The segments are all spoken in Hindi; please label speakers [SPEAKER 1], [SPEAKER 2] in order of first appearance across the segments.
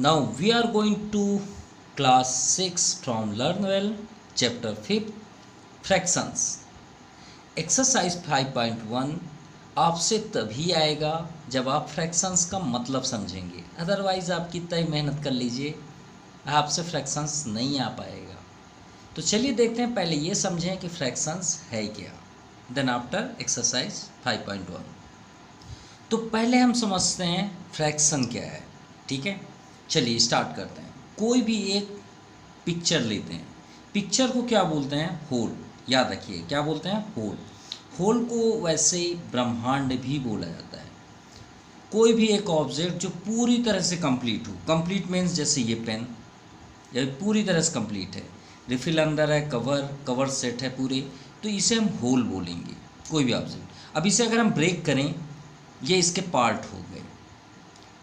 [SPEAKER 1] Now we are going to class 6 from Learn Well, chapter 5, fractions. Exercise 5.1 आपसे तभी आएगा जब आप फ्रैक्शंस का मतलब समझेंगे, अदरवाइज़ आप कितना ही मेहनत कर लीजिए आपसे फ्रैक्शंस नहीं आ पाएगा। तो चलिए देखते हैं, पहले ये समझें कि फ्रैक्शंस है क्या, देन आफ्टर एक्सरसाइज 5.1। तो पहले हम समझते हैं फ्रैक्शन क्या है। ठीक है, चलिए स्टार्ट करते हैं। कोई भी एक पिक्चर लेते हैं, पिक्चर को क्या बोलते हैं? होल। याद रखिए, क्या बोलते हैं? होल। होल को वैसे ही ब्रह्मांड भी बोला जाता है। कोई भी एक ऑब्जेक्ट जो पूरी तरह से कंप्लीट हो, कंप्लीट मीन्स जैसे ये पेन, ये पूरी तरह से कंप्लीट है, रिफिल अंदर है, कवर सेट है पूरे, तो इसे हम होल बोलेंगे। कोई भी ऑब्जेक्ट। अब इसे अगर हम ब्रेक करें, ये इसके पार्ट हो गए,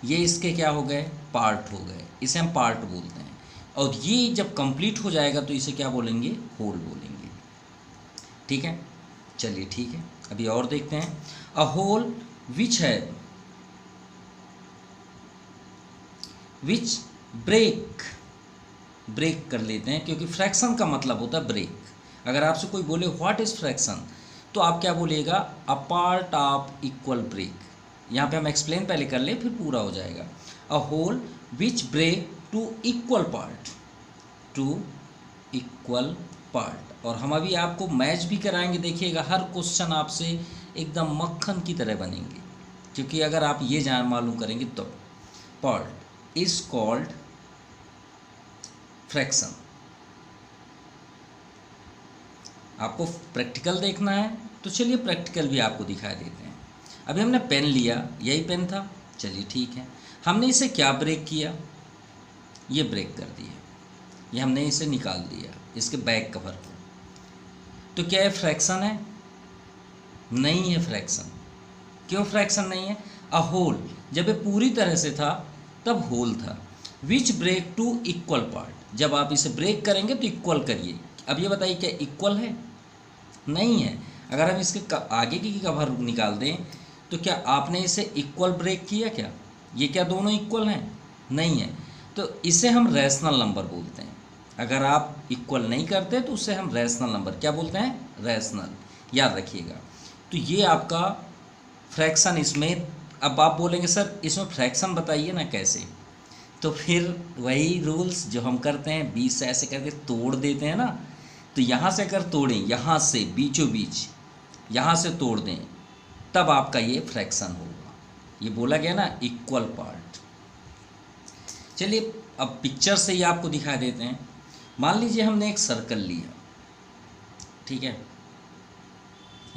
[SPEAKER 1] ये इसके क्या हो गए? पार्ट हो गए, इसे हम पार्ट बोलते हैं। और ये जब कंप्लीट हो जाएगा तो इसे क्या बोलेंगे? होल बोलेंगे। ठीक है, चलिए ठीक है, अभी और देखते हैं। अ होल विच है विच ब्रेक कर लेते हैं, क्योंकि फ्रैक्शन का मतलब होता है ब्रेक। अगर आपसे कोई बोले व्हाट इज फ्रैक्शन, तो आप क्या बोलिएगा? A part of equal break. यहाँ पे हम एक्सप्लेन पहले कर ले, फिर पूरा हो जाएगा। A whole which break to equal part. और हम अभी आपको मैच भी कराएंगे, देखिएगा हर क्वेश्चन आपसे एकदम मक्खन की तरह बनेंगे, क्योंकि अगर आप ये जान मालूम करेंगे तो पार्ट इज कॉल्ड फ्रैक्शन। आपको प्रैक्टिकल देखना है तो चलिए प्रैक्टिकल भी आपको दिखाई देते हैं। अभी हमने पेन लिया, यही पेन था, चलिए ठीक है। हमने इसे क्या ब्रेक किया? ये ब्रेक कर दिया, ये हमने इसे निकाल दिया, इसके बैक कवर को। तो क्या ये फ्रैक्शन है? नहीं है फ्रैक्शन। क्यों फ्रैक्शन नहीं है? अ होल, जब ये पूरी तरह से था तब होल था। Which break to equal part, जब आप इसे ब्रेक करेंगे तो इक्वल करिए। अब ये बताइए क्या इक्वल है? नहीं है। अगर हम इसके आगे की कवर निकाल दें तो क्या आपने इसे इक्वल ब्रेक किया? क्या ये क्या दोनों इक्वल हैं? नहीं है। तो इसे हम रैशनल नंबर बोलते हैं। अगर आप इक्वल नहीं करते तो उसे हम रैशनल नंबर क्या बोलते हैं? रैशनल। याद रखिएगा। तो ये आपका फ्रैक्शन। इसमें अब आप बोलेंगे सर इसमें फ्रैक्शन बताइए ना कैसे, तो फिर वही रूल्स जो हम करते हैं, 20 से ऐसे करके तोड़ देते हैं ना। तो यहाँ से अगर तोड़ें, यहाँ से बीचों बीच यहाँ से तोड़ दें, तब आपका ये फ्रैक्शन होगा। ये बोला गया ना इक्वल पार्ट। चलिए अब पिक्चर से ही आपको दिखा देते हैं। मान लीजिए हमने एक सर्कल लिया, ठीक है,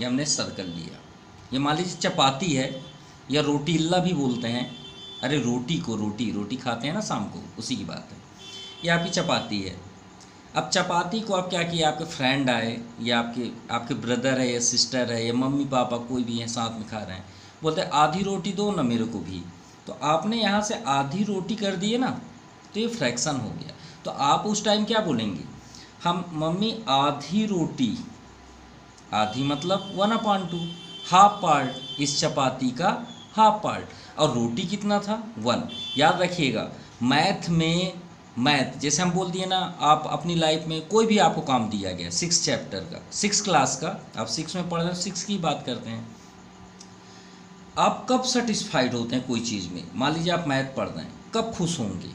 [SPEAKER 1] ये हमने सर्कल लिया। ये मान लीजिए चपाती है, या रोटीला भी बोलते हैं। अरे रोटी को रोटी खाते हैं ना शाम को, उसी की बात है। ये आपकी चपाती है। अब चपाती को आप क्या किया? आपके फ्रेंड आए, या आपके ब्रदर है या सिस्टर है या मम्मी पापा कोई भी है, साथ में खा रहे हैं, बोलते हैं आधी रोटी दो ना मेरे को भी। तो आपने यहाँ से आधी रोटी कर दी है ना, तो ये फ्रैक्शन हो गया। तो आप उस टाइम क्या बोलेंगे? हम मम्मी आधी रोटी, आधी मतलब 1/2, हाफ पार्ट, इस चपाती का हाफ पार्ट। और रोटी कितना था? 1। याद रखिएगा मैथ जैसे हम बोल दिए ना, आप अपनी लाइफ में कोई भी आपको काम दिया गया 6 चैप्टर का, 6 क्लास का, आप 6 में पढ़ रहे हो, 6 की बात करते हैं। आप कब सेटिस्फाइड होते हैं कोई चीज़ में? मान लीजिए आप मैथ पढ़ रहे हैं, कब खुश होंगे?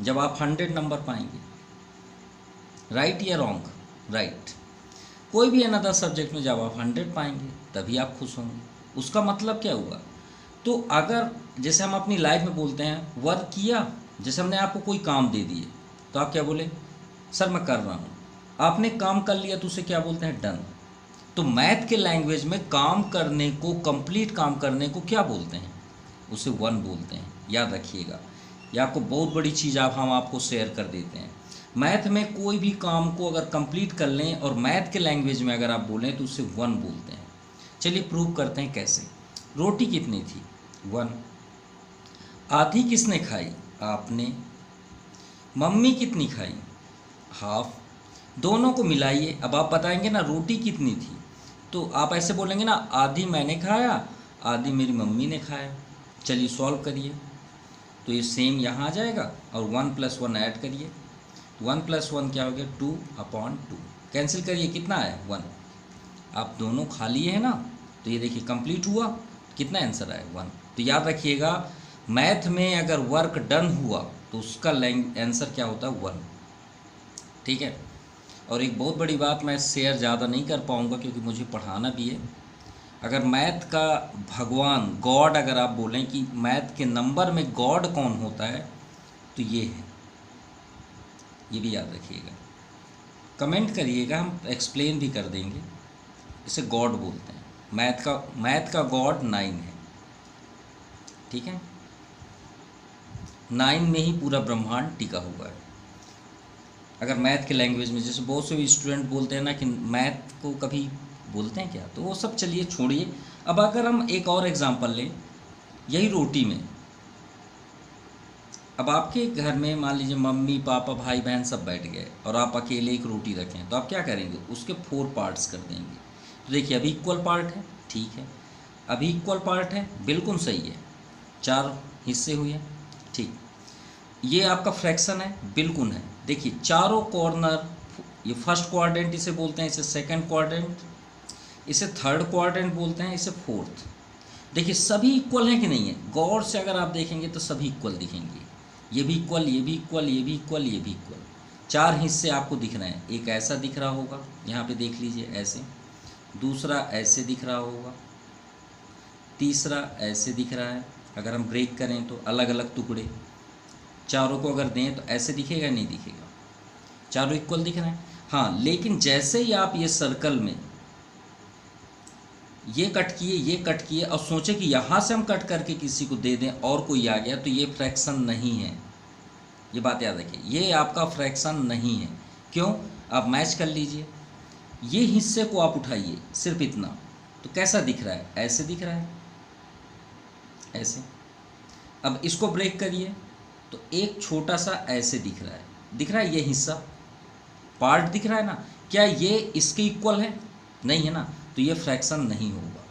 [SPEAKER 1] जब आप 100 नंबर पाएंगे। राइट या रॉन्ग? राइट। कोई भी अनदर सब्जेक्ट में जब आप 100 पाएंगे तभी आप खुश होंगे। उसका मतलब क्या हुआ? तो अगर जैसे हम अपनी लाइफ में बोलते हैं वर्क किया, जैसे हमने आपको कोई काम दे दिए, तो आप क्या बोले? सर मैं कर रहा हूँ। आपने काम कर लिया तो उसे क्या बोलते हैं? डन। तो मैथ के लैंग्वेज में काम करने को, कंप्लीट काम करने को क्या बोलते हैं? उसे 1 बोलते हैं। याद रखिएगा, यह आपको बहुत बड़ी चीज़ हम आपको शेयर कर देते हैं। मैथ में कोई भी काम को अगर कंप्लीट कर लें और मैथ के लैंग्वेज में अगर आप बोलें तो उसे 1 बोलते हैं। चलिए प्रूव करते हैं कैसे। रोटी कितनी थी? 1। आधी किसने खाई? आपने। मम्मी कितनी खाई? हाफ। दोनों को मिलाइए। अब आप बताएंगे ना रोटी कितनी थी, तो आप ऐसे बोलेंगे ना, आधी मैंने खाया, आधी मेरी मम्मी ने खाया। चलिए सॉल्व करिए। तो ये सेम यहाँ आ जाएगा और 1 + 1 ऐड करिए, 1 + 1 क्या हो गया 2/2, कैंसिल करिए कितना है 1, आप दोनों खाली है ना, तो ये देखिए कंप्लीट हुआ, कितना आंसर आया 1। तो याद रखिएगा मैथ में अगर वर्क डन हुआ तो उसका आंसर क्या होता है 1, ठीक है। और एक बहुत बड़ी बात मैं शेयर ज़्यादा नहीं कर पाऊँगा क्योंकि मुझे पढ़ाना भी है। अगर मैथ का भगवान गॉड अगर आप बोलें कि मैथ के नंबर में गॉड कौन होता है तो ये है, ये भी याद रखिएगा, कमेंट करिएगा, हम एक्सप्लेन भी कर देंगे। इसे गॉड बोलते हैं, मैथ का गॉड 9 है, ठीक है, 9 में ही पूरा ब्रह्मांड टिका हुआ है। अगर मैथ के लैंग्वेज में, जैसे बहुत से भी स्टूडेंट बोलते हैं ना कि मैथ को कभी बोलते हैं क्या, तो वो सब चलिए छोड़िए। अब अगर हम एक और एग्जांपल लें, यही रोटी में, अब आपके घर में मान लीजिए मम्मी पापा भाई बहन सब बैठ गए और आप अकेले एक रोटी रखें, तो आप क्या करेंगे, उसके 4 पार्ट्स कर देंगे। तो देखिए अभी इक्वल पार्ट है, ठीक है, अभी इक्वल पार्ट है, बिल्कुल सही है, 4 हिस्से हुए, ठीक। ये आपका फ्रैक्शन है, बिल्कुल है। देखिए चारों कॉर्नर, ये फर्स्ट क्वाड्रेंट इसे बोलते हैं, इसे सेकंड क्वाड्रेंट, इसे थर्ड क्वाड्रेंट बोलते हैं, इसे फोर्थ। देखिए सभी इक्वल हैं कि नहीं है, गौर से अगर आप देखेंगे तो सभी इक्वल दिखेंगे, ये भी इक्वल, ये भी इक्वल, ये भी इक्वल, ये भी इक्वल। 4 हिस्से आपको दिख रहे हैं, एक ऐसा दिख रहा होगा, यहाँ पे देख लीजिए ऐसे, दूसरा ऐसे दिख रहा होगा, तीसरा ऐसे दिख रहा है। अगर हम ब्रेक करें तो अलग अलग टुकड़े, चारों को अगर दें तो ऐसे दिखेगा, नहीं दिखेगा, चारों इक्वल दिख रहे हैं। हाँ, लेकिन जैसे ही आप ये सर्कल में ये कट किए, ये कट किए और सोचे कि यहाँ से हम कट करके किसी को दे दें और कोई आ गया, तो ये फ्रैक्शन नहीं है, ये बात याद रखिए, ये आपका फ्रैक्शन नहीं है। क्यों, आप मैच कर लीजिए, ये हिस्से को आप उठाइए सिर्फ इतना, तो कैसा दिख रहा है, ऐसे दिख रहा है, ऐसे। अब इसको ब्रेक करिए तो एक छोटा सा ऐसे दिख रहा है, दिख रहा है, ये हिस्सा पार्ट दिख रहा है ना, क्या ये इसके इक्वल है, नहीं है ना, तो ये फ्रैक्शन नहीं होगा,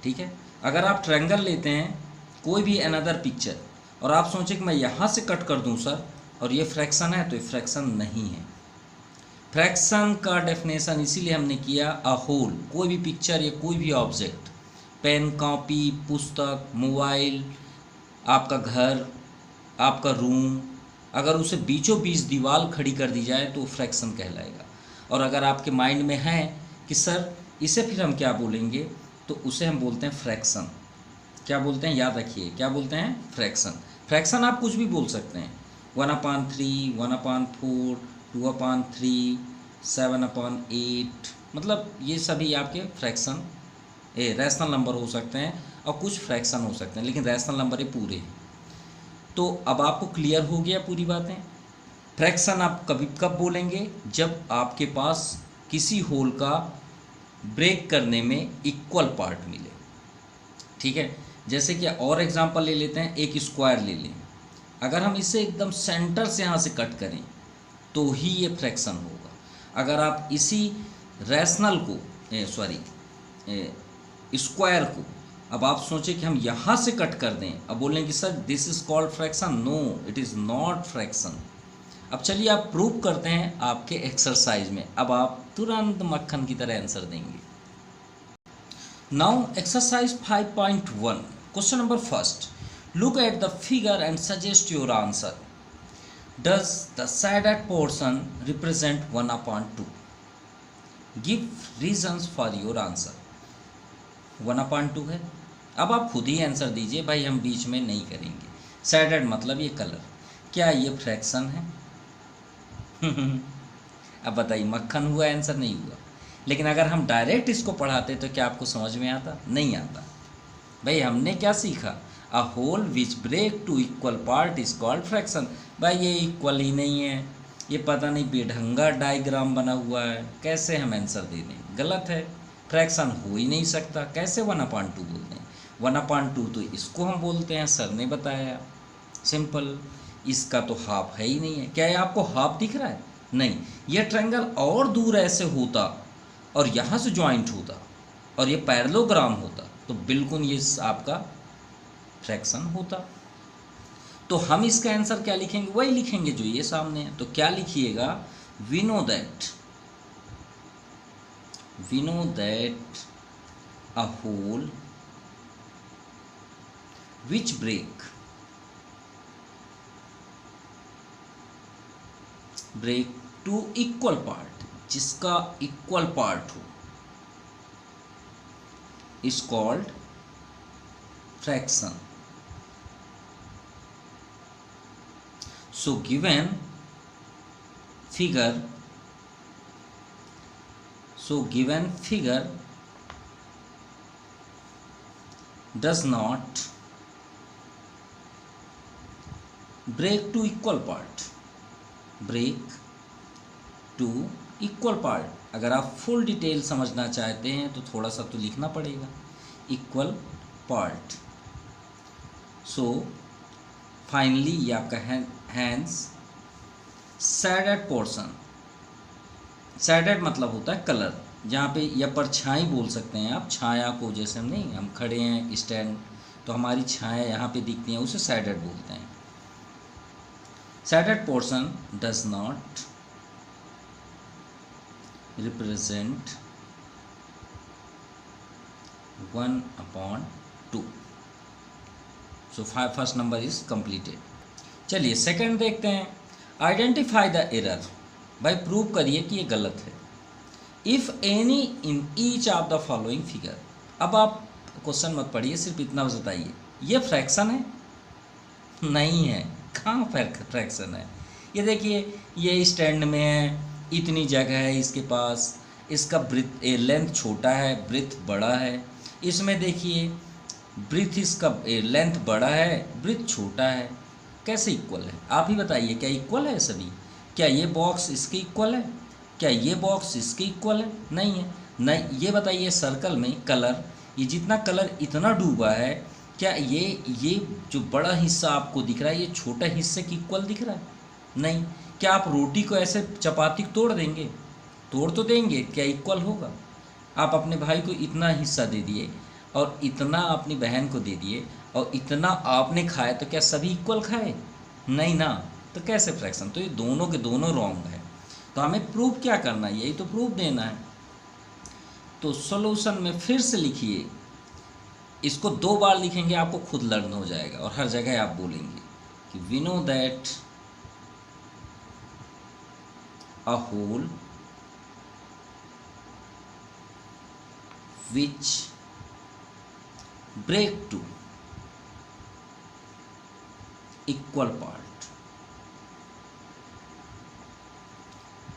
[SPEAKER 1] ठीक है। अगर आप ट्रायंगल लेते हैं कोई भी अनदर पिक्चर और आप सोचें कि मैं यहाँ से कट कर दूँ सर और ये फ्रैक्शन है, तो ये फ्रैक्शन नहीं है। फ्रैक्शन का डेफिनेशन इसीलिए हमने किया, अ होल, कोई भी पिक्चर या कोई भी ऑब्जेक्ट, पेन, कॉपी, पुस्तक, मोबाइल, आपका घर, आपका रूम, अगर उसे बीचों बीच दीवार खड़ी कर दी जाए तो फ्रैक्शन कहलाएगा। और अगर आपके माइंड में है कि सर इसे फिर हम क्या बोलेंगे, तो उसे हम बोलते हैं फ्रैक्शन। क्या बोलते हैं, याद रखिए, क्या बोलते हैं, फ्रैक्शन। फ्रैक्शन आप कुछ भी बोल सकते हैं, 1/3, 1/4, 2/3, 7/8, मतलब ये सभी आपके फ्रैक्शन रैशनल नंबर हो सकते हैं और कुछ फ्रैक्शन हो सकते हैं, लेकिन रैशनल नंबर ये पूरे हैं। तो अब आपको क्लियर हो गया पूरी बातें। फ्रैक्शन आप कभी कब बोलेंगे, जब आपके पास किसी होल का ब्रेक करने में इक्वल पार्ट मिले, ठीक है। जैसे कि और एग्जांपल ले लेते हैं, एक स्क्वायर ले लें, अगर हम इसे एकदम सेंटर से यहाँ से कट करें तो ही ये फ्रैक्शन होगा। अगर आप इसी रैशनल को स्क्वायर को अब आप सोचें कि हम यहाँ से कट कर दें, अब बोलें कि sir this is called fraction, no it is not fraction. अब चलिए आप प्रूव करते हैं आपके एक्सरसाइज में, अब आप तुरंत मक्खन की तरह आंसर देंगे। Now exercise 5.1, question number first, look at the figure and suggest your answer. Does the shaded portion represent 1/2? Give reasons for your answer. 1/2 है, अब आप खुद ही आंसर दीजिए भाई, हम बीच में नहीं करेंगे। शेडेड मतलब ये कलर, क्या ये फ्रैक्शन है? अब बताइए, मक्खन हुआ, आंसर नहीं हुआ। लेकिन अगर हम डायरेक्ट इसको पढ़ाते तो क्या आपको समझ में आता? नहीं आता। भाई हमने क्या सीखा, a whole which break to equal part is called fraction. भाई ये इक्वल ही नहीं है, ये पता नहीं बेढंगा डायग्राम बना हुआ है, कैसे हम आंसर दे दें? गलत है, फ्रैक्शन हो ही नहीं सकता। कैसे 1/2 बोलते हैं? 1/2 तो इसको हम बोलते हैं, सर ने बताया, सिंपल। इसका तो हाफ है ही नहीं है। क्या ये आपको हाफ दिख रहा है? नहीं। ये ट्रायंगल और दूर ऐसे होता और यहाँ से जॉइंट होता और ये पैरेललोग्राम होता तो बिल्कुल ये आपका फ्रैक्शन होता। तो हम इसका आंसर क्या लिखेंगे, वही लिखेंगे जो ये सामने है। तो क्या लिखिएगा, we know that a whole which break to equal part, जिसका इक्वल पार्ट हो, is called fraction. So given figure does not break to equal part, अगर आप फुल डिटेल समझना चाहते हैं तो थोड़ा सा तो लिखना पड़ेगा, इक्वल पार्ट। सो फाइनली ये आपका हैंस सैडेड पोर्शन, सैडेड मतलब होता है कलर, जहाँ पे या परछाई बोल सकते हैं आप, छाया को, जैसे हम नहीं, हम खड़े हैं स्टैंड तो हमारी छाया यहाँ पे दिखती है, उसे सैडेड बोलते हैं। Shaded portion does not represent 1/2। So first number is completed. चलिए सेकंड देखते हैं, आइडेंटिफाई द एरर। भाई प्रूव करिए कि ये गलत है। If any in each of the following figure. अब आप क्वेश्चन मत पढ़िए, सिर्फ इतना बताइए, ये फ्रैक्शन है? नहीं है, कहाँ फ्रैक्शन है? ये देखिए, ये स्टैंड में है, इतनी जगह है इसके पास, इसका ब्रिथ लेंथ छोटा है, ब्रिथ बड़ा है। इसमें देखिए ब्रिथ इसका लेंथ बड़ा है, ब्रिथ छोटा है, कैसे इक्वल है? आप ही बताइए, क्या इक्वल है सभी? क्या ये बॉक्स इसके इक्वल है? क्या ये बॉक्स इसके इक्वल है? नहीं है। नहीं, ये बताइए सर्कल में कलर, ये जितना कलर इतना डूबा है, क्या ये जो बड़ा हिस्सा आपको दिख रहा है, ये छोटा हिस्से के इक्वल दिख रहा है? नहीं। क्या आप रोटी को ऐसे चपाती तोड़ देंगे? तोड़ तो देंगे, क्या इक्वल होगा? आप अपने भाई को इतना हिस्सा दे दिए और इतना अपनी बहन को दे दिए और इतना आपने खाया, तो क्या सभी इक्वल खाए? नहीं ना, तो कैसे फ्रैक्शन? तो ये दोनों के दोनों रॉन्ग है। तो हमें प्रूव क्या करना है, यही तो प्रूफ देना है। तो सॉल्यूशन में फिर से लिखिए, इसको 2 बार लिखेंगे, आपको खुद लर्न हो जाएगा और हर जगह आप बोलेंगे कि we know that a whole which break to equal part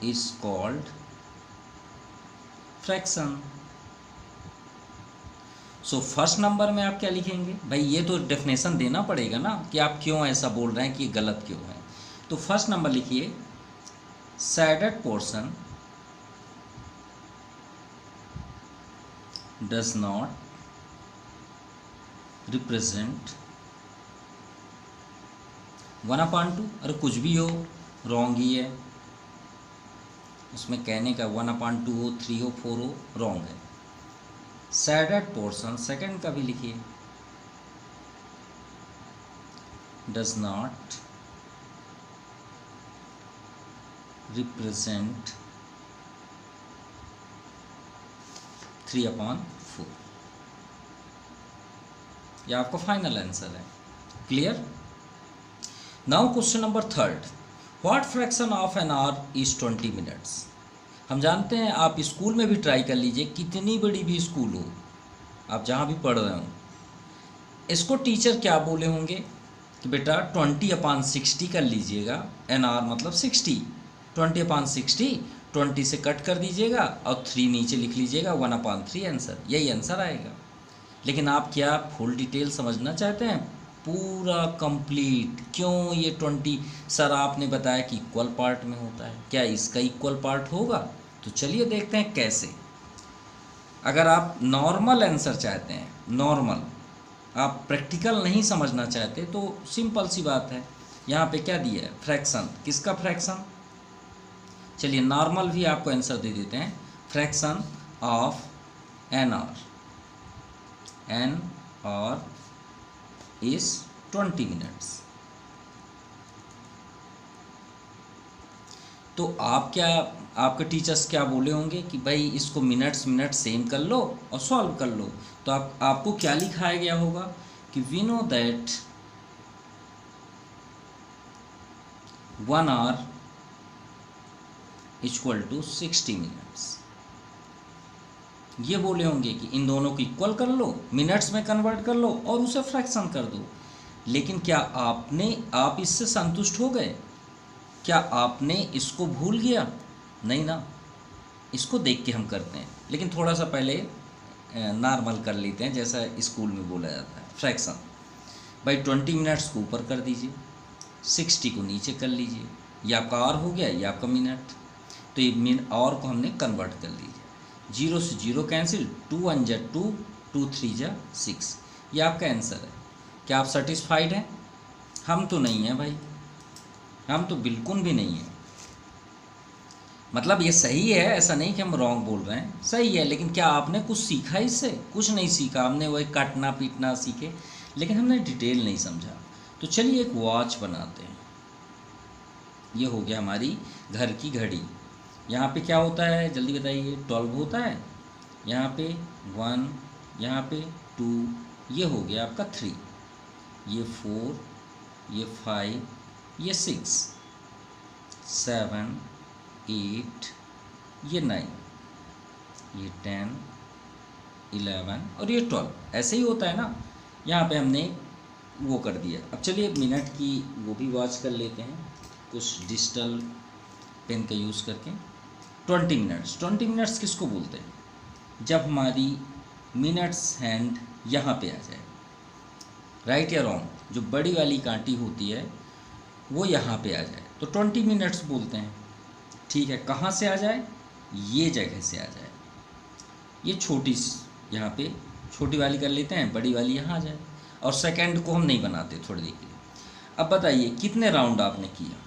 [SPEAKER 1] is called fraction। So first number में आप क्या लिखेंगे? भाई ये तो डेफिनेशन देना पड़ेगा ना कि आप क्यों ऐसा बोल रहे हैं, कि गलत क्यों है। तो फर्स्ट नंबर लिखिए, shaded portion does not represent 1/2। अरे कुछ भी हो, रॉन्ग ही है, उसमें कहने का 1/2 हो, 3 हो, 4 हो, रॉन्ग है। सैडेड पोर्शन सेकंड का भी लिखिए, does not represent 3/4। ये आपका फाइनल आंसर है। Clear? Now question number third, what fraction of an hour is 20 minutes. हम जानते हैं, आप स्कूल में भी ट्राई कर लीजिए, कितनी बड़ी भी स्कूल हो, आप जहाँ भी पढ़ रहे हो, इसको टीचर क्या बोले होंगे कि बेटा 20/60 कर लीजिएगा, एन आवर मतलब 60, 20/60 20 से कट कर दीजिएगा और 3 नीचे लिख लीजिएगा, 1/3 आंसर, यही आंसर आएगा। लेकिन आप क्या फुल डिटेल समझना चाहते हैं, पूरा कंप्लीट? क्यों ये 20? सर आपने बताया कि इक्वल पार्ट में होता है, क्या इसका इक्वल पार्ट होगा? तो चलिए देखते हैं कैसे। अगर आप नॉर्मल आंसर चाहते हैं, नॉर्मल, आप प्रैक्टिकल नहीं समझना चाहते, तो सिंपल सी बात है, यहाँ पे क्या दिया है, फ्रैक्शन। किसका फ्रैक्शन? चलिए नॉर्मल भी आपको आंसर दे देते हैं, fraction of an hour is 20 minutes. तो आप क्या, आपके टीचर्स क्या बोले होंगे कि भाई इसको मिनट्स सेम कर लो और सॉल्व कर लो। तो आपको क्या लिखाया गया होगा कि we know that 1 hour equal to 60 minutes. ये बोले होंगे कि इन दोनों को इक्वल कर लो, मिनट्स में कन्वर्ट कर लो और उसे फ्रैक्शन कर दो। लेकिन क्या आप इससे संतुष्ट हो गए? क्या आपने इसको भूल गया? नहीं ना, इसको देख के हम करते हैं। लेकिन थोड़ा सा पहले नॉर्मल कर लेते हैं, जैसा स्कूल में बोला जाता है फ्रैक्शन। भाई 20 मिनट्स को ऊपर कर दीजिए, 60 को नीचे कर लीजिए, ये आपका आवर हो गया, ये आपका मिनट। तो ये आवर को हमने कन्वर्ट कर लीजिए, 0 से 0 कैंसिल, 2 1 जा 2, 2 3 जा 6। ये आपका आंसर है। क्या आप सेटिस्फाइड हैं? हम तो नहीं हैं भाई, हम तो बिल्कुल भी नहीं हैं। मतलब ये सही है, ऐसा नहीं कि हम रॉन्ग बोल रहे हैं, सही है। लेकिन क्या आपने कुछ सीखा इससे? कुछ नहीं सीखा। हमने वही काटना पीटना सीखे, लेकिन हमने डिटेल नहीं समझा। तो चलिए एक वॉच बनाते हैं। ये हो गया हमारी घर की घड़ी। यहाँ पे क्या होता है जल्दी बताइए? 12 होता है। यहाँ पे 1, यहाँ पे 2, ये हो गया आपका 3, ये 4, ये 5, ये 6, 7, 8, ये 9, ये 10, 11 और ये 12। ऐसे ही होता है ना। यहाँ पे हमने वो कर दिया। अब चलिए मिनट की वो भी वॉच कर लेते हैं कुछ डिजिटल पेन का यूज़ करके। 20 मिनट्स किसको बोलते हैं? जब हमारी मिनट्स हैंड यहाँ पे आ जाए, राइट या रॉन्ग? जो बड़ी वाली कांटी होती है वो यहाँ पे आ जाए तो 20 मिनट्स बोलते हैं। ठीक है, कहाँ से आ जाए? ये जगह से आ जाए। ये छोटी यहाँ पे छोटी वाली कर लेते हैं, बड़ी वाली यहाँ आ जाए। और सेकंड को हम नहीं बनाते थोड़ी देर के लिए। अब बताइए कितने राउंड आपने किया?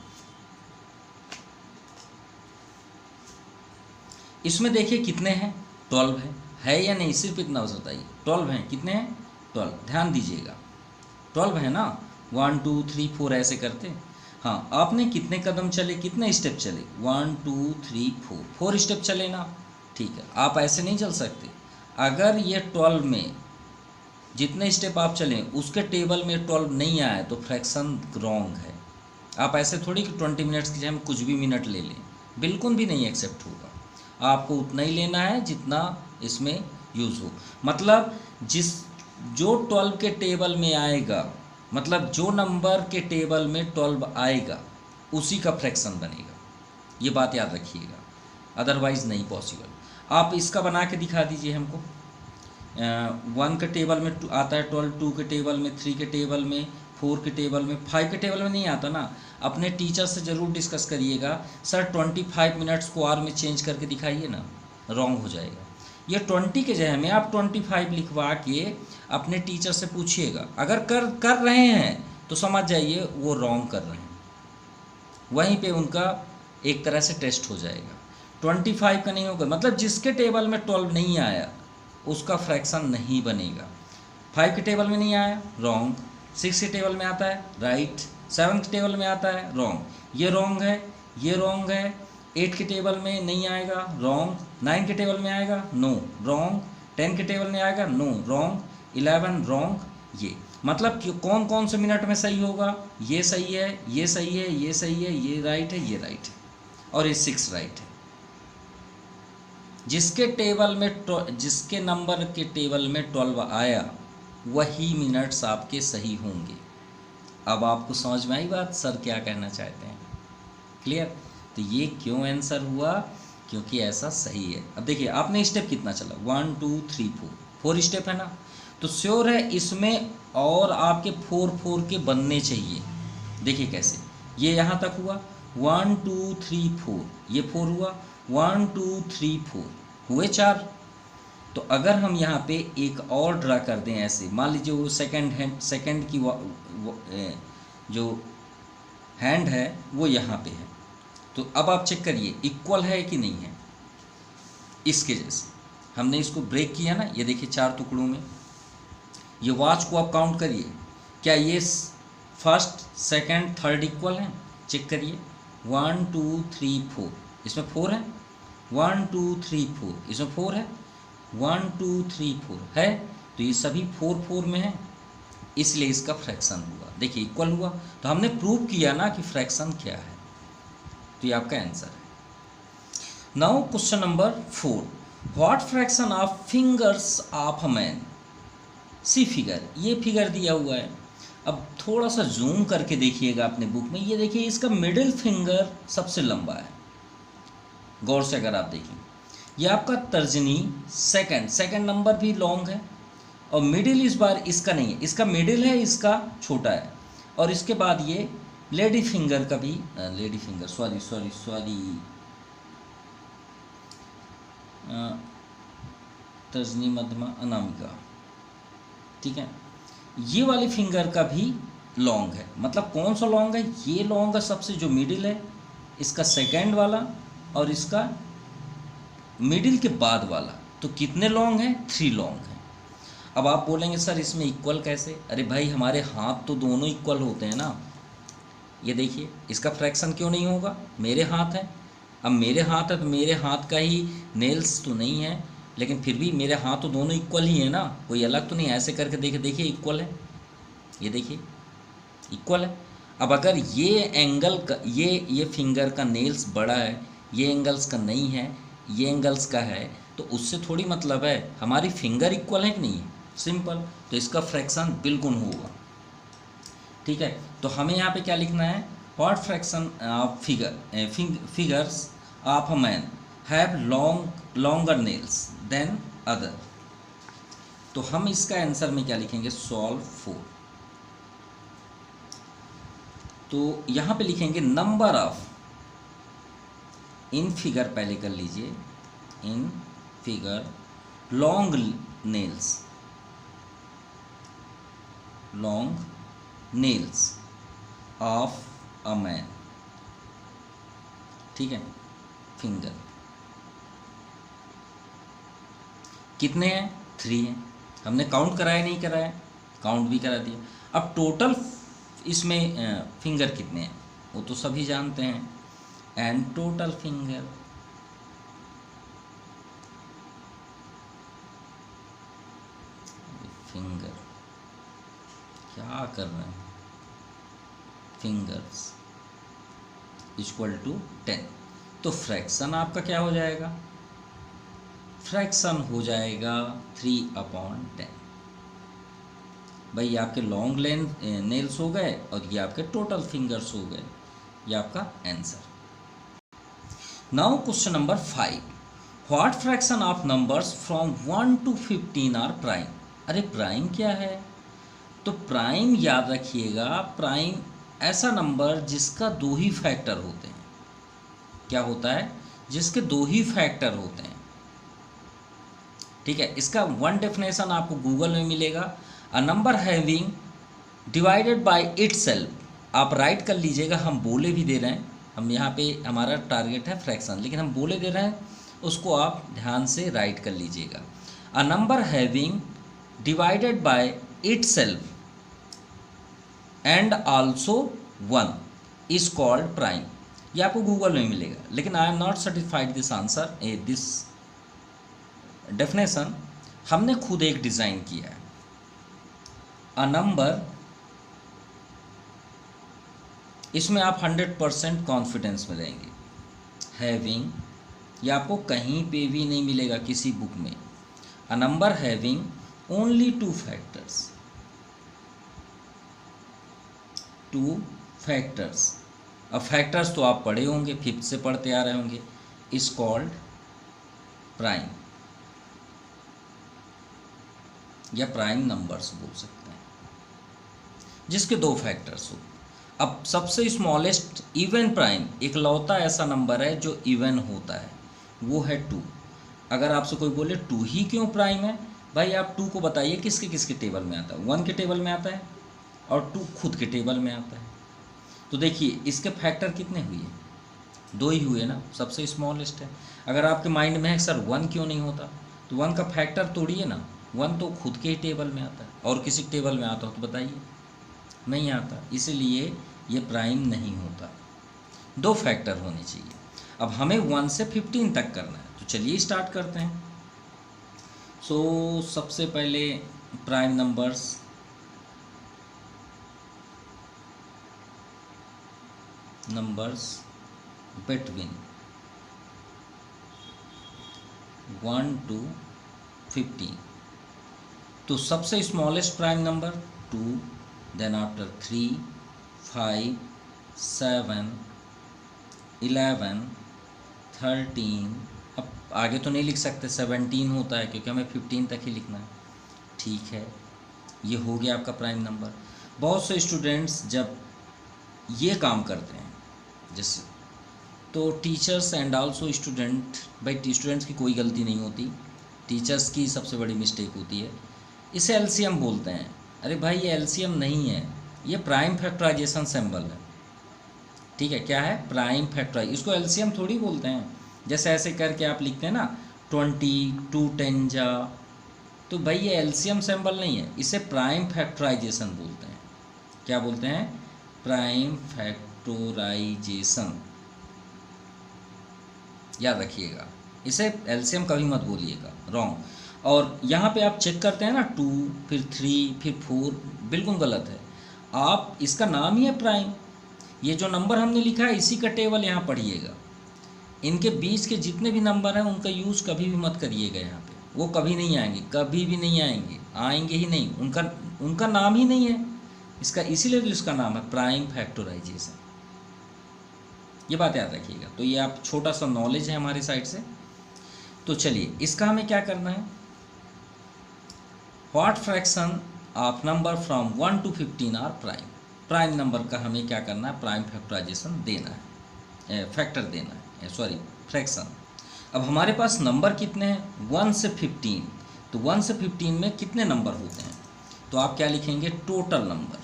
[SPEAKER 1] इसमें देखिए कितने हैं? 12 है या नहीं? सिर्फ इतना बस बताइए। 12 हैं। कितने हैं? 12। ध्यान दीजिएगा, 12 है ना। 1 2 3 4 ऐसे करते। हाँ, आपने कितने कदम चले, कितने स्टेप चले? 1 2 3 4, 4 स्टेप चले ना। ठीक है, आप ऐसे नहीं चल सकते। अगर ये 12 में जितने स्टेप आप चलें उसके टेबल में 12 नहीं आए तो फ्रैक्शन रॉन्ग है। आप ऐसे थोड़ी कि 20 मिनट्स की जगह हम कुछ भी मिनट ले लें, बिल्कुल भी नहीं एक्सेप्ट होगा। आपको उतना ही लेना है जितना इसमें यूज़ हो। मतलब जो 12 के टेबल में आएगा, मतलब जो नंबर के टेबल में 12 आएगा उसी का फ्रैक्शन बनेगा। ये बात याद रखिएगा, अदरवाइज़ नहीं पॉसिबल। आप इसका बना के दिखा दीजिए हमको। 1 के टेबल में आता है 12, 2 के टेबल में, 3 के टेबल में, 4 के टेबल में, 5 के टेबल में नहीं आता ना। अपने टीचर से ज़रूर डिस्कस करिएगा, सर 25 मिनट्स को आवर में चेंज करके दिखाइए ना, रॉन्ग हो जाएगा। ये 20 के जगह में आप 25 लिखवा के अपने टीचर से पूछिएगा। अगर कर रहे हैं तो समझ जाइए वो रॉन्ग कर रहे हैं, वहीं पे उनका एक तरह से टेस्ट हो जाएगा। 25 का नहीं होगा, मतलब जिसके टेबल में 12 नहीं आया उसका फ्रैक्शन नहीं बनेगा। 5 के टेबल में नहीं आया, रॉन्ग। 6 के टेबल में आता है, राइट। 7 के टेबल में आता है, रॉन्ग। ये रॉन्ग है, ये रॉन्ग है। 8 के टेबल में नहीं आएगा, रॉन्ग। 9 के टेबल में आएगा, नो, रॉन्ग। 10 के टेबल में आएगा, नो, रॉन्ग। 11 रॉन्ग। ये मतलब कि कौन कौन से मिनट में सही होगा? ये सही है, ये सही है, ये सही है, ये राइट है, ये राइट है और ये 6 राइट है। जिसके टेबल में जिसके नंबर के टेबल में 12 आया वही मिनट्स आपके सही होंगे। अब आपको समझ में आई बात, सर क्या कहना चाहते हैं? क्लियर? तो ये क्यों आंसर हुआ? क्योंकि ऐसा सही है। अब देखिए आपने स्टेप कितना चला, 1 2 3 4 स्टेप है ना। तो श्योर है इसमें और आपके 4 के बनने चाहिए। देखिए कैसे, ये यहाँ तक हुआ 1 2 3 4, ये 4 हुआ, 1 2 3 4 हुए 4। तो अगर हम यहाँ पे एक और ड्रा कर दें ऐसे, मान लीजिए वो सेकंड की जो हैंड है वो यहाँ पे है, तो अब आप चेक करिए इक्वल है कि नहीं है। इसके जैसे हमने इसको ब्रेक किया ना, ये देखिए 4 टुकड़ों में। ये वॉच को आप काउंट करिए, क्या ये फर्स्ट सेकंड थर्ड इक्वल हैं? चेक करिए, 1 2 3 4, इसमें 4 है, 1 2 3 4, इसमें 4 है, 1 2 3 4 है, तो ये सभी 4 4 में है, इसलिए इसका फ्रैक्शन हुआ। देखिए इक्वल हुआ, तो हमने प्रूव किया ना कि फ्रैक्शन क्या है, तो ये आपका आंसर है। Now question number 4, what fraction of fingers of a man. See figure, ये फिगर दिया हुआ है। अब थोड़ा सा जूम करके देखिएगा अपने बुक में, ये देखिए इसका मिडिल फिंगर सबसे लंबा है, गौर से अगर आप देखें, ये आपका तर्जनी सेकंड नंबर भी लॉन्ग है, और मिडिल इस बार इसका नहीं है, इसका मिडिल है, इसका छोटा है, और इसके बाद ये लेडी फिंगर का भी लेडी फिंगर सॉरी तर्जनी मध्यमा अनामिका, ठीक है, ये वाली फिंगर का भी लॉन्ग है। मतलब कौन सा लॉन्ग है, ये लॉन्ग है सबसे, जो मिडिल है, इसका सेकंड वाला और इसका मिडिल के बाद वाला, तो कितने लॉन्ग है, 3 लॉन्ग है। अब आप बोलेंगे सर इसमें इक्वल कैसे, अरे भाई हमारे हाथ तो दोनों इक्वल होते हैं ना, ये देखिए इसका फ्रैक्शन क्यों नहीं होगा, मेरे हाथ है, अब मेरे हाथ है तो मेरे हाथ का ही नेल्स तो नहीं है, लेकिन फिर भी मेरे हाथ तो दोनों इक्वल ही है ना, कोई अलग तो नहीं, ऐसे करके देखिए इक्वल है, ये देखिए इक्वल है। अब अगर ये एंगल का, ये फिंगर का नेल्स बड़ा है, ये एंगल्स का नहीं है, ये एंगल्स का है, तो उससे थोड़ी मतलब है, हमारी फिंगर इक्वल है कि नहीं है, सिंपल, तो इसका फ्रैक्शन बिल्कुल होगा, ठीक है। तो हमें यहाँ पे क्या लिखना है, what fraction of figures of a man have longer nails than other. तो हम इसका आंसर में क्या लिखेंगे, सॉल्व 4। तो यहाँ पे लिखेंगे नंबर ऑफ, इन फिगर पहले कर लीजिए, in figure long nails of a man, ठीक है, फिंगर कितने हैं, 3 हैं, हमने काउंट कराया नहीं कराया, काउंट भी करा दिया। अब टोटल इसमें फिंगर कितने हैं वो तो सभी जानते हैं, एंड टोटल फिंगर क्या कर रहे हैं, फिंगर्स इक्वल टू 10, तो फ्रैक्शन आपका क्या हो जाएगा, फ्रैक्शन हो जाएगा 3/10। भाई आपके लॉन्ग नेल्स हो गए और ये आपके टोटल फिंगर्स हो गए, ये आपका answer. Now question number 5, what fraction of numbers from 1 to 15 are prime. अरे प्राइम क्या है, तो प्राइम याद रखिएगा, प्राइम ऐसा नंबर जिसका 2 ही फैक्टर होते हैं। क्या होता है, जिसके 2 ही फैक्टर होते हैं, ठीक है। इसका 1 डेफिनेशन आपको गूगल में मिलेगा, अ number having divided by itself. आप राइट कर लीजिएगा, हम बोले भी दे रहे हैं, हम यहाँ पे हमारा टारगेट है फ्रैक्शन, लेकिन हम बोले दे रहे हैं, उसको आप ध्यान से राइट कर लीजिएगा। A number having divided by itself and also 1 is called prime. ये आपको गूगल में मिलेगा, लेकिन I am not certified this answer, this definition हमने खुद एक डिज़ाइन किया है। अ नंबर, इसमें आप 100% कॉन्फिडेंस में रहेंगे, हैविंग, ये आपको कहीं पे भी नहीं मिलेगा किसी बुक में। अ number having only 2 factors, 2 factors. अब फैक्टर्स तो आप पढ़े होंगे, 5th से पढ़ते आ रहे होंगे, इज कॉल्ड प्राइम या प्राइम नंबर्स बोल सकते हैं, जिसके 2 फैक्टर्स हो। अब सबसे स्मॉलेस्ट इवन प्राइम, इकलौता ऐसा नंबर है जो इवन होता है, वो है 2। अगर आपसे कोई बोले 2 ही क्यों प्राइम है, भाई आप 2 को बताइए किसके किसके टेबल में आता है, 1 के टेबल में आता है और 2 खुद के टेबल में आता है। तो देखिए इसके फैक्टर कितने हुए, 2 ही हुए ना, सबसे स्मॉलेस्ट है। अगर आपके माइंड में है सर 1 क्यों नहीं होता, तो 1 का फैक्टर तोड़िए ना, 1 तो खुद के ही टेबल में आता है, और किसी टेबल में आता हो तो बताइए, नहीं आता, इसीलिए ये प्राइम नहीं होता। 2 फैक्टर होने चाहिए। अब हमें 1 से 15 तक करना है, तो चलिए स्टार्ट करते हैं। सबसे पहले प्राइम नंबर्स, बिटवीन 1 to 15। तो सबसे smallest prime number 2, then after 3, 5, 7, 11, 13। अब आगे तो नहीं लिख सकते, 17 होता है क्योंकि हमें 15 तक ही लिखना है। ठीक है, ये हो गया आपका प्राइम नंबर। बहुत से स्टूडेंट्स जब ये काम करते हैं जैसे, तो टीचर्स एंड आल्सो स्टूडेंट, भाई स्टूडेंट्स की कोई गलती नहीं होती, टीचर्स की सबसे बड़ी मिस्टेक होती है। इसे एलसीएम बोलते हैं। अरे भाई ये एलसीएम नहीं है, ये प्राइम फैक्टराइजेशन सिंबल है। ठीक है, क्या है? Prime factorise. इसको एलसीएम थोड़ी बोलते हैं। जैसे ऐसे करके आप लिखते हैं ना 20, 2 10 जा, तो भाई ये एलसीएम सिंबल नहीं है, इसे प्राइम फैक्टराइजेशन बोलते हैं। क्या बोलते हैं? Prime factorisation. याद रखिएगा, इसे एलसीएम कभी मत बोलिएगा, रॉन्ग। और यहाँ पे आप चेक करते हैं ना 2, फिर 3, फिर 4, बिल्कुल गलत है। आप इसका नाम ही है प्राइम। ये जो नंबर हमने लिखा है इसी का टेबल यहाँ पढ़िएगा। इनके बीच के जितने भी नंबर हैं उनका यूज़ कभी भी मत करिएगा यहाँ पे, वो कभी नहीं आएंगे, कभी भी नहीं आएंगे, आएंगे ही नहीं। उनका नाम ही नहीं है इसका, इसीलिए तो इसका नाम है प्राइम फैक्टराइजेशन। ये बात याद रखिएगा। तो ये आप छोटा सा नॉलेज है हमारी साइड से। तो चलिए इसका हमें क्या करना है, what fraction of number from 1 to 15 are prime. Prime number का हमें क्या करना है, प्राइम फैक्टराइजेशन देना है, फैक्टर देना है, सॉरी फ्रैक्शन। अब हमारे पास नंबर कितने हैं, 1 से 15। तो 1 से 15 में कितने नंबर होते हैं, तो आप क्या लिखेंगे, टोटल नंबर।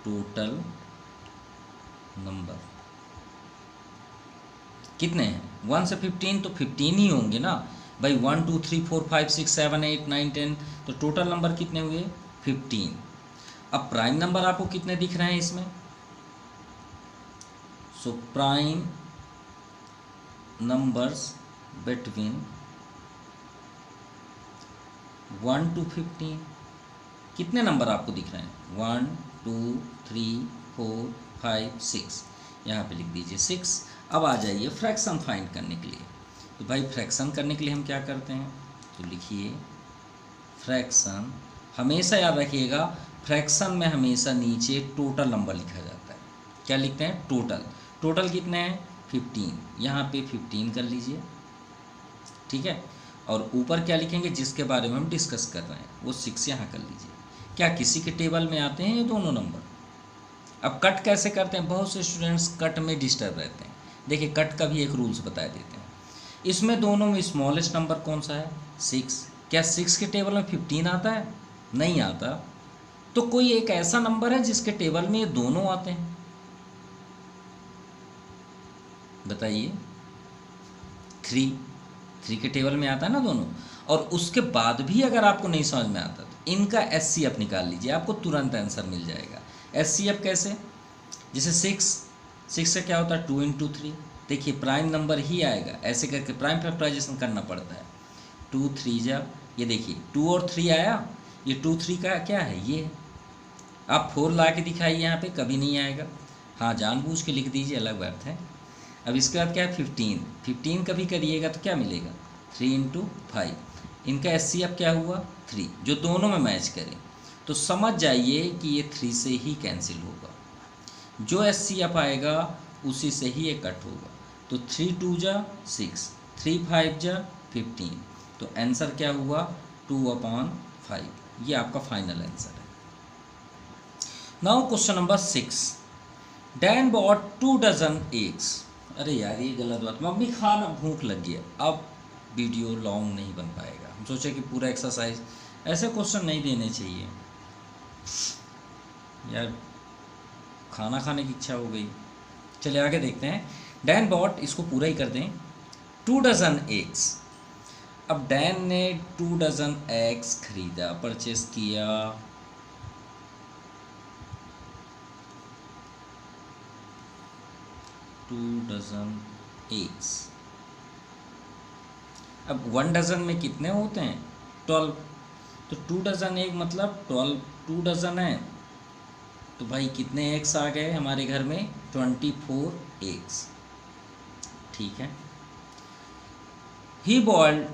[SPEAKER 1] टोटल नंबर कितने हैं, 1 से 15, तो 15 ही होंगे ना भाई। 1 2 3 4 5 6 7 8 9 10, तो टोटल नंबर कितने हुए, 15। अब प्राइम नंबर आपको कितने दिख रहे हैं इसमें, so prime numbers between 1 to 15, कितने नंबर आपको दिख रहे हैं, 1 2 3 4 5 6, यहाँ पे लिख दीजिए 6। अब आ जाइए फ्रैक्शन फाइंड करने के लिए। तो भाई फ्रैक्शन करने के लिए हम क्या करते हैं, तो लिखिए फ्रैक्शन। हमेशा याद रखिएगा, फ्रैक्शन में हमेशा नीचे टोटल नंबर लिखा जाता है। क्या लिखते हैं, टोटल। टोटल कितने हैं, 15, यहाँ पे 15 कर लीजिए। ठीक है, और ऊपर क्या लिखेंगे जिसके बारे में हम डिस्कस कर रहे हैं, वो 6 यहाँ कर लीजिए। क्या किसी के टेबल में आते हैं ये दोनों नंबर? अब कट कैसे करते हैं, बहुत से स्टूडेंट्स कट में डिस्टर्ब रहते हैं। देखिए कट का भी एक रूल्स बता देते हैं। इसमें दोनों में स्मॉलेस्ट नंबर कौन सा है, 6। क्या 6 के टेबल में 15 आता है, नहीं आता। तो कोई एक ऐसा नंबर है जिसके टेबल में ये दोनों आते हैं, बताइए। 3 के टेबल में आता है ना दोनों। और उसके बाद भी अगर आपको नहीं समझ में आता तो इनका एचसीएफ निकाल लीजिए, आपको तुरंत आंसर मिल जाएगा। एचसीएफ कैसे, जैसे 6 से क्या होता है, 2 into 3। देखिए प्राइम नंबर ही आएगा, ऐसे करके प्राइम फैक्टराइजेशन करना पड़ता है। 2 3 जा, ये देखिए 2 और 3 आया, ये 2 3 का क्या है, ये आप 4 ला के दिखाइए, यहाँ पे कभी नहीं आएगा। हाँ जानबूझ के लिख दीजिए, अलग बात है। अब इसके बाद क्या है, 15 कभी करिएगा तो क्या मिलेगा, 3 into 5। इनका एचसीएफ क्या हुआ, 3, जो दोनों में मैच करें। तो समझ जाइए कि ये 3 से ही कैंसिल होगा, जो एचसीएफ आएगा उसी से ही ये कट होगा। तो 3 2 जा 6, 3 5 जा 15, तो आंसर क्या हुआ, 2/5। ये आपका फाइनल आंसर है। Now question number 6, Dan bought 2 dozen eggs. अरे यार ये गलत बात, मम्मी खाना, भूख लग गया। अब वीडियो लॉन्ग नहीं बन पाएगा, हम सोचे कि पूरा एक्सरसाइज, ऐसे क्वेश्चन नहीं देने चाहिए यार, खाना खाने की इच्छा हो गई। चलिए आगे देखते हैं। डैन बॉट, इसको पूरा ही कर दें, 2 dozen एग्स। अब डैन ने 2 dozen एग्स खरीदा, परचेस किया। 2 डजन एग्स। अब 1 डजन में कितने होते हैं? 12। तो 2 डजन एग मतलब 12, 2 डजन है तो भाई कितने एग्स आ गए हमारे घर में? 24 एग्स। ठीक है। ही बॉइल्ड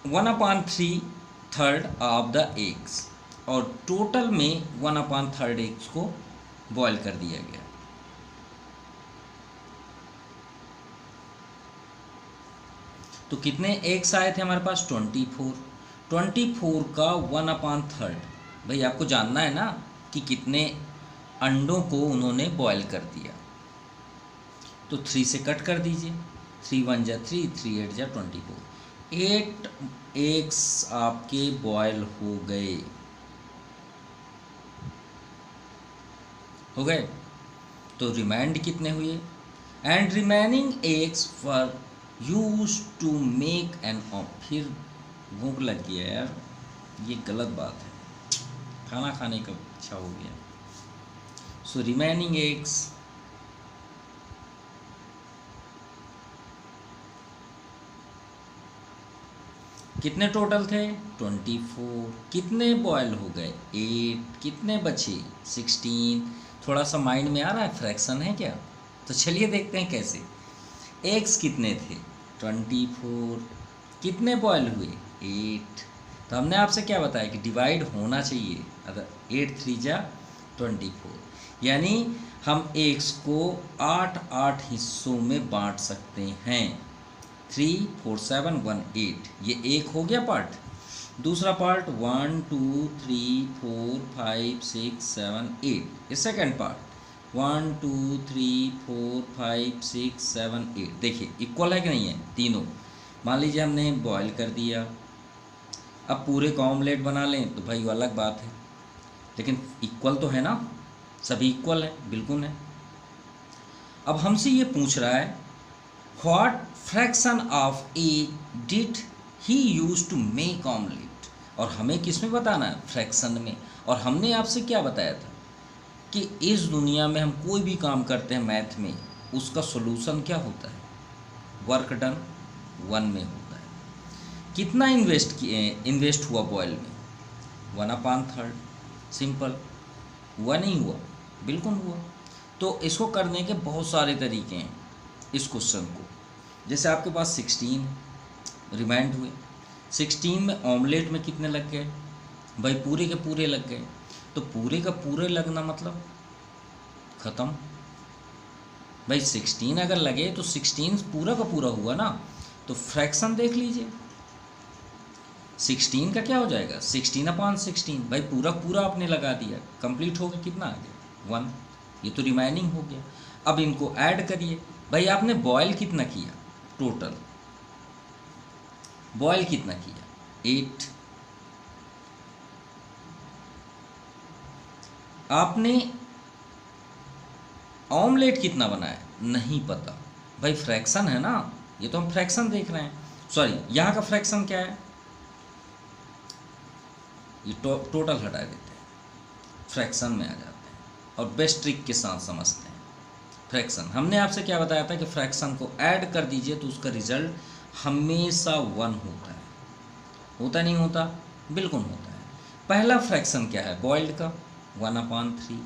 [SPEAKER 1] 1/3 ऑफ द एग्स, और टोटल में 1/3 एग्स को बॉयल कर दिया गया। तो कितने एग्स आए थे हमारे पास? 24। 24 का 1/3, भाई आपको जानना है ना कि कितने अंडों को उन्होंने बॉयल कर दिया। तो 3 से कट कर दीजिए, 3 1 जा 3, 3 8 जा 24। 8 एग्स आपके बॉयल हो गए, तो रिमाइंड कितने हुए? And remaining eggs were used to make an of. फिर भूख लग गया यार, ये गलत बात है, खाना खाने का इच्छा हो गया। सो रिमेनिंग एग्स कितने टोटल थे? 24। कितने बॉयल हो गए? 8। कितने बचे? 16। थोड़ा सा माइंड में आ रहा है, फ्रैक्शन है क्या? तो चलिए देखते हैं कैसे। एग्स कितने थे? 24। कितने बॉयल हुए? 8। तो हमने आपसे क्या बताया कि डिवाइड होना चाहिए, अगर 8 3 जा 24, यानी हम एग्स को 8 हिस्सों में बांट सकते हैं। 3 4 7 1 8, ये एक हो गया पार्ट। दूसरा पार्ट 1 2 3 4 5 6 7 8, ये सेकेंड पार्ट 1 2 3 4 5 6 7 8। देखिए इक्वल है कि नहीं है तीनों? मान लीजिए हमने बॉयल कर दिया, अब पूरे का ऑमलेट बना लें तो भाई वो अलग बात है, लेकिन इक्वल तो है ना, सभी इक्वल है, बिल्कुल है। अब हमसे ये पूछ रहा है what fraction of egg did he use to make omelette, और हमें किस में बताना है? फ्रैक्शन में। और हमने आपसे क्या बताया था कि इस दुनिया में हम कोई भी काम करते हैं मैथ में, उसका सॉल्यूशन क्या होता है? वर्क डन 1 में होता है। कितना इन्वेस्ट हुआ बॉयल में? 1/3। सिंपल। हुआ नहीं हुआ? बिल्कुल हुआ। तो इसको करने के बहुत सारे तरीके हैं इस क्वेश्चन को। जैसे आपके पास 16 रिमाइंड हुए, 16 में ऑमलेट में कितने लग गए? भाई पूरे के पूरे लग गए। तो पूरे का पूरे लगना मतलब ख़त्म। भाई 16 अगर लगे तो 16 पूरा का पूरा हुआ ना। तो फ्रैक्शन देख लीजिए, 16 का क्या हो जाएगा? 16/16। भाई पूरा पूरा आपने लगा दिया, कंप्लीट हो गया। कितना आ गया? 1। ये तो रिमाइनिंग हो गया। अब इनको ऐड करिए। भाई आपने बॉयल कितना किया? टोटल बॉयल कितना किया? 8। आपने ऑमलेट कितना बनाया? नहीं पता। भाई फ्रैक्शन है ना, ये तो हम फ्रैक्शन देख रहे हैं। सॉरी, यहाँ का फ्रैक्शन क्या है? ये टोटल हटा देते हैं, फ्रैक्शन में आ जाते हैं और बेस्ट ट्रिक के साथ समझते हैं। फ्रैक्शन हमने आपसे क्या बताया था कि फ्रैक्शन को ऐड कर दीजिए तो उसका रिजल्ट हमेशा 1 होता है। होता नहीं होता? बिल्कुल होता है। पहला फ्रैक्शन क्या है बॉइल्ड का? 1/3,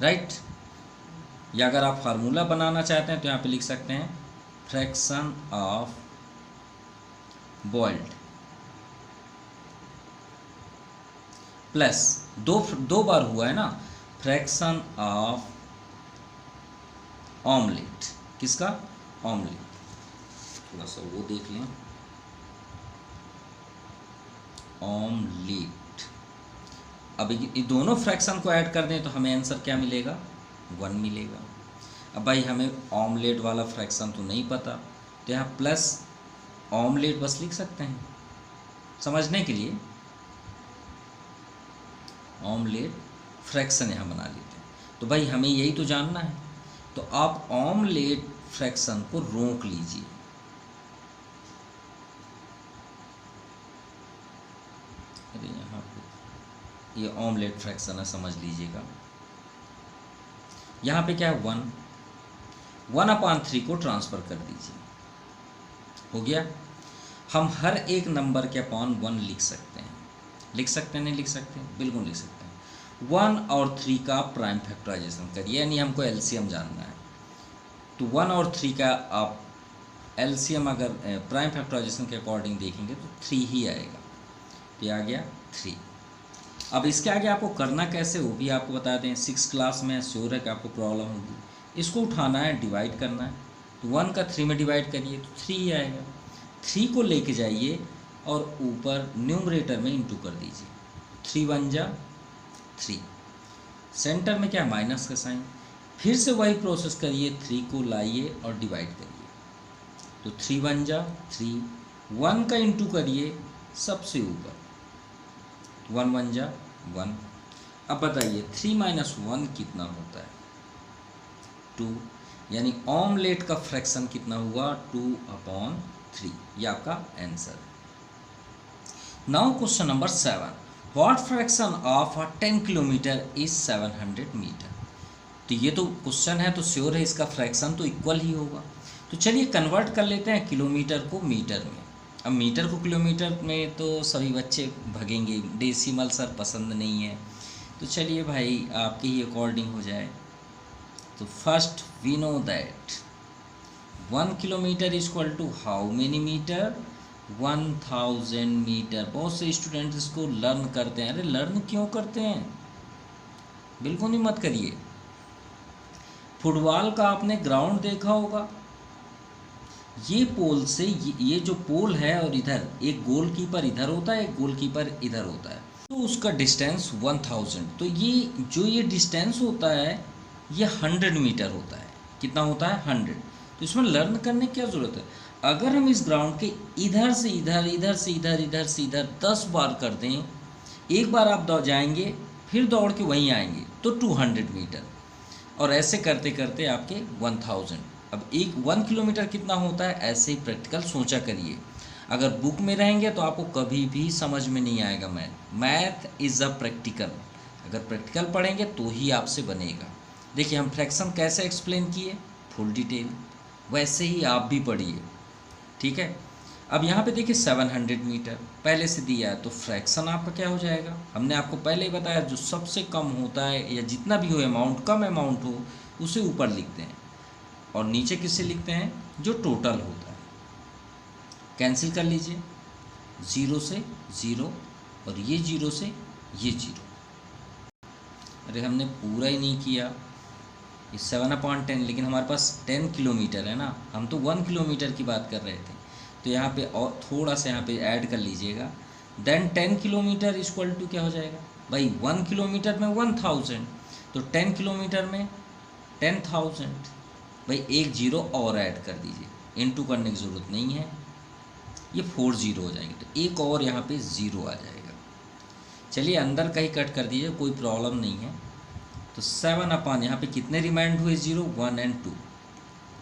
[SPEAKER 1] राइट। या अगर आप फार्मूला बनाना चाहते हैं तो यहाँ पे लिख सकते हैं फ्रैक्शन ऑफ बॉइल्ड प्लस दो बार हुआ है ना, फ्रैक्शन ऑफ ऑमलेट। किसका? ऑमलेट। थोड़ा सा वो देख लें, ऑमलेट। अब ये दोनों फ्रैक्शन को ऐड कर दें तो हमें आंसर क्या मिलेगा? 1 मिलेगा। अब भाई हमें ऑमलेट वाला फ्रैक्शन तो नहीं पता, तो यहाँ प्लस ऑमलेट बस लिख सकते हैं समझने के लिए। ऑमलेट फ्रैक्शन यहाँ बना लेते हैं। तो भाई हमें यही तो जानना है, तो आप ऑमलेट फ्रैक्शन को रोक लीजिए। अरे यहाँ पे ये ऑमलेट फ्रैक्शन है, समझ लीजिएगा। यहाँ पे क्या है? 1। 1/3 को ट्रांसफ़र कर दीजिए, हो गया। हम हर एक नंबर के अपॉन 1 लिख सकते हैं, लिख सकते हैं नहीं लिख सकते, बिल्कुल लिख सकते हैं। 1 और 3 का प्राइम फैक्टराइजेशन करिए, यानी हमको एलसीएम जानना है। तो 1 और 3 का आप एलसीएम अगर प्राइम फैक्टराइजेशन के अकॉर्डिंग देखेंगे तो 3 ही आएगा। ये आ गया 3। अब इसके आगे आपको करना कैसे वो भी आपको बता दें। 6 क्लास में श्योर है कि आपको प्रॉब्लम होगी। इसको उठाना है, डिवाइड करना है। तो 1 का 3 में डिवाइड करिए तो 3 ही आएगा। 3 को लेके जाइए और ऊपर न्यूमरेटर में इंटू कर दीजिए। 3 1 जा 3, सेंटर में क्या माइनस का साइन। फिर से वही प्रोसेस करिए, 3 को लाइए और डिवाइड करिए। तो 3 1 जा 3, 1 का इंटू करिए सबसे ऊपर, 1 1 जा 1। अब बताइए 3 माइनस 1 कितना होता है, 2। यानी ऑमलेट का फ्रैक्शन कितना हुआ, 2/3। ये आपका आंसर है। Now question number 7, what fraction of 10 kilometre is 700 metre. तो ये तो क्वेश्चन है तो श्योर है इसका फ्रैक्शन तो इक्वल ही होगा। तो चलिए कन्वर्ट कर लेते हैं किलोमीटर को मीटर में। अब मीटर को किलोमीटर में तो सभी बच्चे भगेंगे, डेसिमल सर पसंद नहीं है। तो चलिए भाई आपके ही अकॉर्डिंग हो जाए। तो first we know that 1 kilometre is equal to how many metre, 1000 metre. बहुत से स्टूडेंट्स इसको लर्न करते हैं। अरे लर्न क्यों करते हैं, बिल्कुल ही मत करिए। फुटबॉल का आपने ग्राउंड देखा होगा, ये पोल से ये जो पोल है और इधर एक गोलकीपर इधर होता है, एक गोलकीपर इधर होता है, तो उसका डिस्टेंस 1000। तो ये डिस्टेंस होता है ये 100 मीटर होता है। कितना होता है, 100। तो इसमें लर्न करने की क्या ज़रूरत है। अगर हम इस ग्राउंड के इधर से इधर, इधर से इधर, इधर से इधर 10 बार कर दें, एक बार आप जाएंगे फिर दौड़ के वहीं आएंगे तो 200 मीटर, और ऐसे करते करते आपके 1000। अब 1 किलोमीटर कितना होता है, ऐसे ही प्रैक्टिकल सोचा करिए। अगर बुक में रहेंगे तो आपको कभी भी समझ में नहीं आएगा मैथ इज़ अ प्रैक्टिकल। अगर प्रैक्टिकल पढ़ेंगे तो ही आपसे बनेगा। देखिए हम फ्रैक्शन कैसे एक्सप्लेन किए, फुल डिटेल, वैसे ही आप भी पढ़िए, ठीक है। अब यहाँ पे देखिए 700 मीटर पहले से दिया है, तो फ्रैक्शन आपका क्या हो जाएगा। हमने आपको पहले ही बताया जो सबसे कम होता है या जितना भी हो अमाउंट, कम अमाउंट हो उसे ऊपर लिखते हैं और नीचे किससे लिखते हैं, जो टोटल होता है। कैंसिल कर लीजिए, 0 से 0 और ये 0 से ये 0। अरे हमने पूरा ही नहीं किया, ये 7/10, लेकिन हमारे पास 10 किलोमीटर है ना, हम तो 1 किलोमीटर की बात कर रहे थे। तो यहाँ पे और थोड़ा सा यहाँ पे ऐड कर लीजिएगा। देन 10 किलोमीटर इक्वल टू क्या हो जाएगा भाई, 1 किलोमीटर में 1000, तो 10 किलोमीटर में 10,000। भाई एक 0 और ऐड कर दीजिए, इनटू करने की ज़रूरत नहीं है, ये 4 0 हो जाएंगे, तो एक और यहाँ पे 0 आ जाएगा। चलिए अंदर का ही कट कर दीजिए, कोई प्रॉब्लम नहीं है। तो 7/, यहाँ पे कितने रिमाइंड हुए, 0 1 और 2,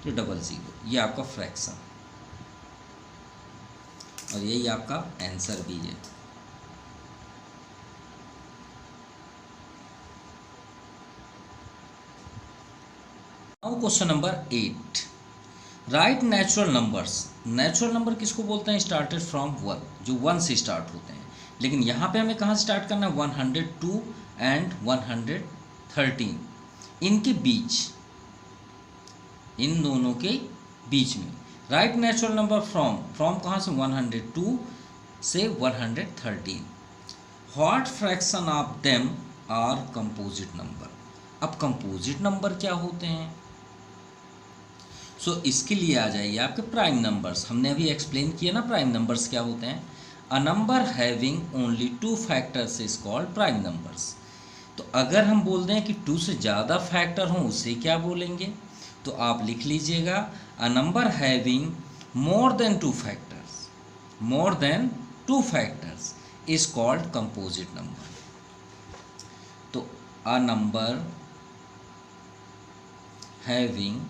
[SPEAKER 1] तो 00। ये आपका फ्रैक्शन और यही आपका आंसर भी है। Now question number 8, right natural numbers. Natural number किसको बोलते हैं, स्टार्टेड फ्रॉम 1, जो 1 से स्टार्ट होते हैं। लेकिन यहाँ पे हमें कहाँ स्टार्ट करना है, 102 एंड 113, इनके बीच, इन दोनों के बीच में। राइट नेचुरल नंबर फ्रॉम कहाँ से, 102 से 113। What fraction of them are composite number. अब कंपोजिट नंबर क्या होते हैं, सो इसके लिए आ जाइए आपके प्राइम नंबर्स। हमने अभी एक्सप्लेन किया ना प्राइम नंबर्स क्या होते हैं। अ number having only 2 factors is called prime numbers. तो अगर हम बोल दें कि 2 से ज़्यादा फैक्टर हों उसे क्या बोलेंगे, तो आप लिख लीजिएगा a number having more than 2 factors, more than 2 factors is called composite number. तो a number having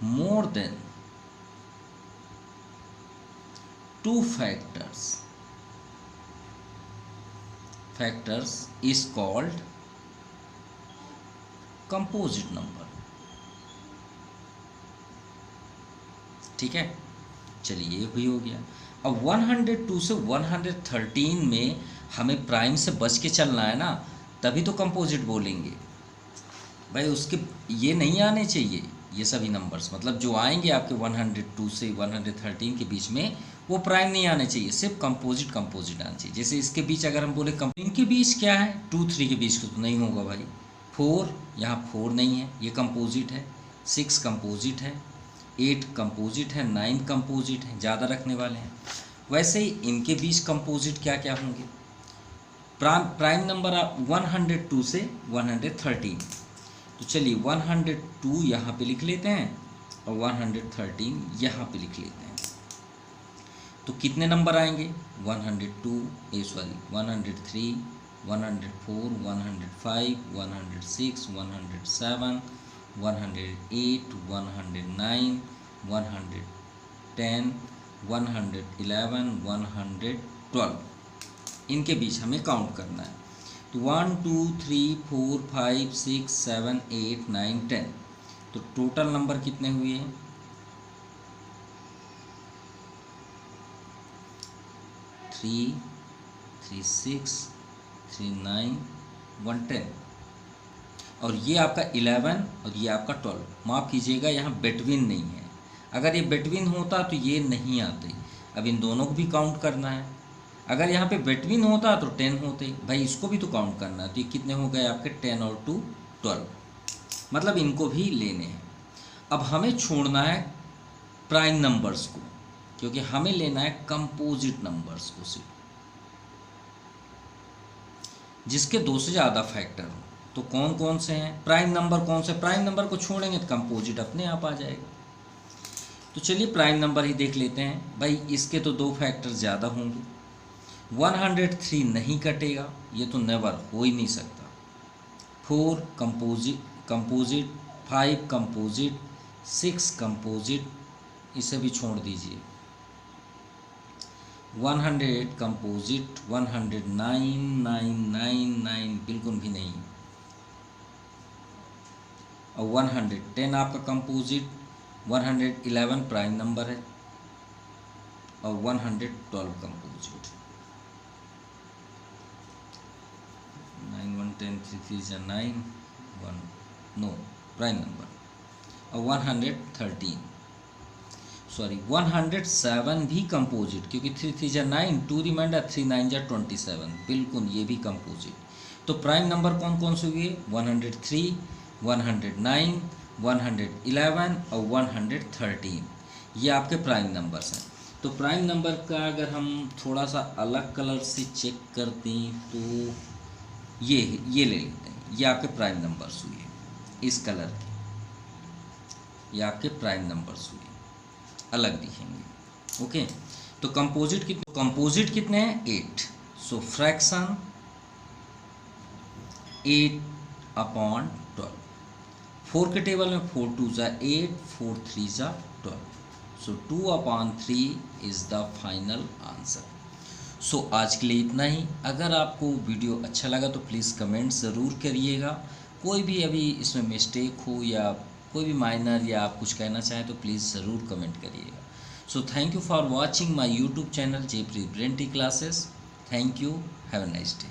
[SPEAKER 1] more than 2 factors is called composite number। ठीक है, चलिए ये भी हो गया। अब 102 से 113 में हमें प्राइम से बच के चलना है ना, तभी तो कंपोजिट बोलेंगे भाई। उसके ये नहीं आने चाहिए ये सभी नंबर्स, मतलब जो आएंगे आपके 102 से 113 के बीच में वो प्राइम नहीं आने चाहिए, सिर्फ कंपोजिट आना चाहिए। जैसे इसके बीच अगर हम बोले इनके बीच क्या है, 2 3 के बीच तो नहीं होगा भाई। 4, यहाँ 4 नहीं है, ये कंपोजिट है। 6 कंपोजिट है, 8 कंपोजिट है, 9 कंपोजिट है, ज़्यादा रखने वाले हैं। वैसे ही इनके बीच कंपोजिट क्या क्या होंगे, प्राइम नंबर 102 से 113। तो चलिए 102 यहाँ पे लिख लेते हैं और 113 यहाँ पे लिख लेते हैं। तो कितने नंबर आएंगे, 103, 104, 105, 106, 107, 108, 109, 110, 111, 112, इनके बीच हमें काउंट करना है। तो 1 2 3 4 5 6 7 8 9 10, तो टोटल नंबर कितने हुए हैं, 3 3 6 3 9 110, और ये आपका 11 और ये आपका 12। माफ़ कीजिएगा यहाँ बिटवीन नहीं है, अगर ये बिटवीन होता तो ये नहीं आते। अब इन दोनों को भी काउंट करना है। अगर यहाँ पे बिटवीन होता तो 10 होते भाई, इसको भी तो काउंट करना है। तो ये कितने हो गए आपके, 10 और 2 12, मतलब इनको भी लेने हैं। अब हमें छोड़ना है प्राइम नंबर्स को, क्योंकि हमें लेना है कंपोजिट नंबर्स को सिर्फ, जिसके 2 से ज़्यादा फैक्टर हो। तो कौन कौन से हैं प्राइम नंबर, कौन से प्राइम नंबर को छोड़ेंगे तो कंपोजिट अपने आप आ जाएगा। तो चलिए प्राइम नंबर ही देख लेते हैं भाई। इसके तो 2 फैक्टर ज़्यादा होंगे। 103 नहीं कटेगा, ये तो नेवर हो ही नहीं सकता। 4 कंपोजिट, 5 कंपोजिट, 6 कंपोजिट, इसे भी छोड़ दीजिए। 100 कंपोजिट, 109 999 बिल्कुल भी नहीं, और 110 आपका कंपोजिट, 111 प्राइम नंबर है, और 112 कंपोजिट। 9 1 10 3 3 9 1 नो प्राइम नंबर, और 113 सॉरी 107 भी कंपोजिट, क्योंकि 3 3 9 2 रिमाइंडर 3 9 27, बिल्कुल ये भी कंपोजिट। तो प्राइम नंबर कौन कौन से हुए, 103 109 111 और 113, ये आपके प्राइम नंबर्स हैं। तो प्राइम नंबर का अगर हम थोड़ा सा अलग कलर से चेक करते हैं तो ये ले लेते हैं, ये आपके प्राइम नंबर्स हुए इस कलर के, ये आपके प्राइम नंबर्स हुए, अलग दिखेंगे। ओके, तो कंपोजिट कितने हैं, 8। सो फ्रैक्शन 8/12। 4 के टेबल में 4 2 ज़ा 8, 4 3 ज़ा 12, सो 2/3 इज़ द फाइनल आंसर। सो आज के लिए इतना ही। अगर आपको वीडियो अच्छा लगा तो प्लीज़ कमेंट ज़रूर करिएगा। कोई भी अभी इसमें मिस्टेक हो या कोई भी माइनर या आप कुछ कहना चाहें तो प्लीज़ ज़रूर कमेंट करिएगा। So thank you for watching my YouTube channel Jaipreet brain T classes. Thank you, have a nice day.